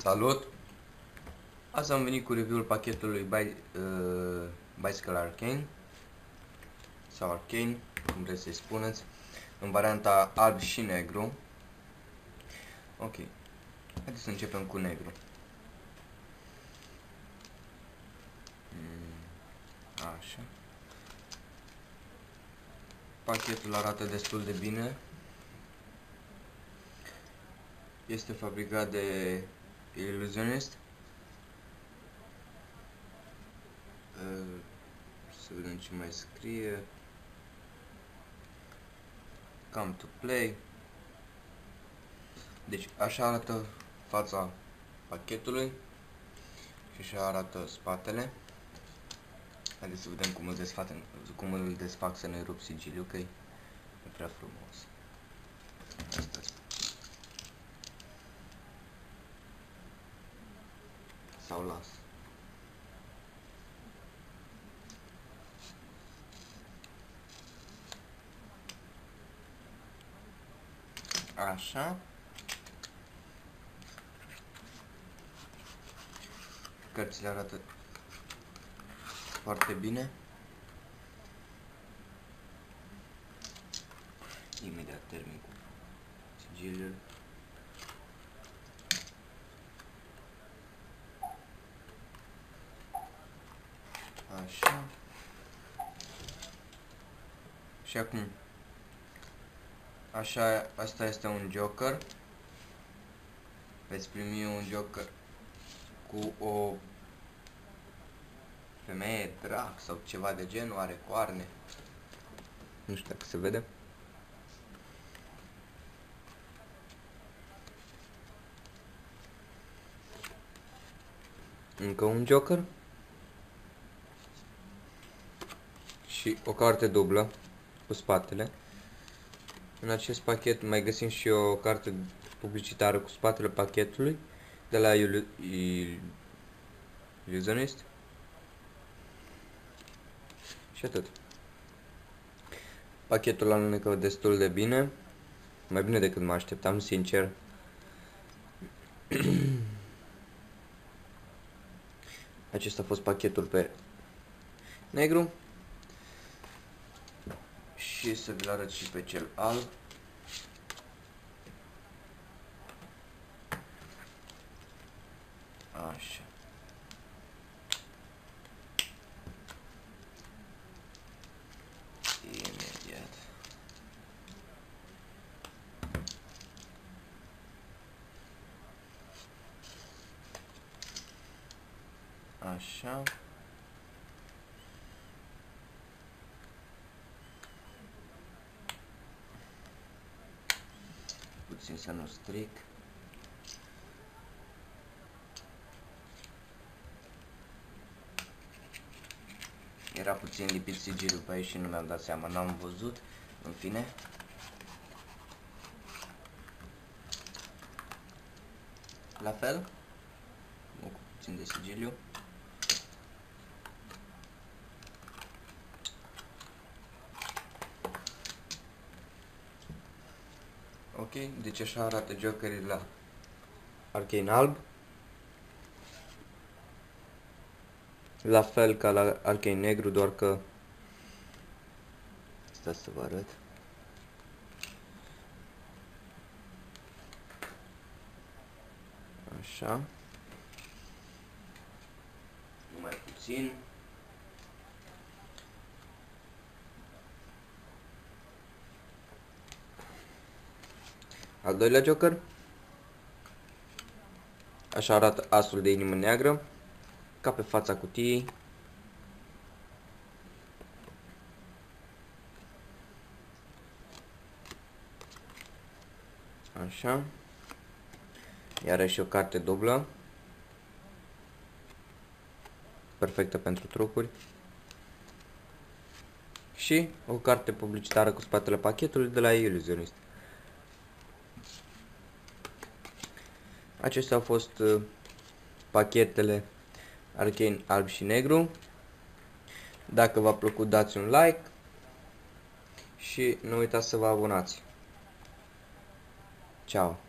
Salut! Azi am venit cu review-ul pachetului Bicycle Arcane sau Arcane, cum vreți să-i spuneți, în varianta alb și negru. Ok, haideți să începem cu negru. Așa. Pachetul arată destul de bine. Este fabricat de Illusionist. Să vedem ce mai scrie. Come to play. Deci așa arată fața pachetului și așa arată spatele. Haideți să vedem cum îl desfac să ne rup sigiliu, că e prea frumos. Asta. Sau las. Așa. Cărțile arată foarte bine. Imediat termin cu sigiliul. Așa. Și acum, așa, asta este un Joker. Veți primi un Joker cu o femeie drac sau ceva de genul, are coarne. Nu știu dacă se vede. Încă un Joker. Și o carte dublă cu spatele. În acest pachet mai găsim și o carte publicitară cu spatele pachetului de la Illusionist. Și atât. Pachetul alunecă destul de bine. Mai bine decât mă așteptam, sincer. Acesta a fost pachetul pe negru. Și să vi-l arăt și pe cel alb. Așa. Imediat. Așa. Puțin să nu stric. Era puțin lipit sigiliul pe aici și nu mi-am dat seama, n-am văzut. În fine. La fel. Cu puțin de sigiliu. Ok, deci așa arată Jokerii la Arcane alb. La fel ca la Arcane negru, doar că... Stați să vă arăt. Așa. Numai puțin. Al doilea Joker. Așa arată asul de inimă neagră, ca pe fața cutiei. Așa. Iarăși o carte dublă. Perfectă pentru trucuri. Și o carte publicitară cu spatele pachetului de la Illusionist. Acestea au fost pachetele Arcane alb și negru. Dacă v-a plăcut, dați un like și nu uitați să vă abonați. Ciao.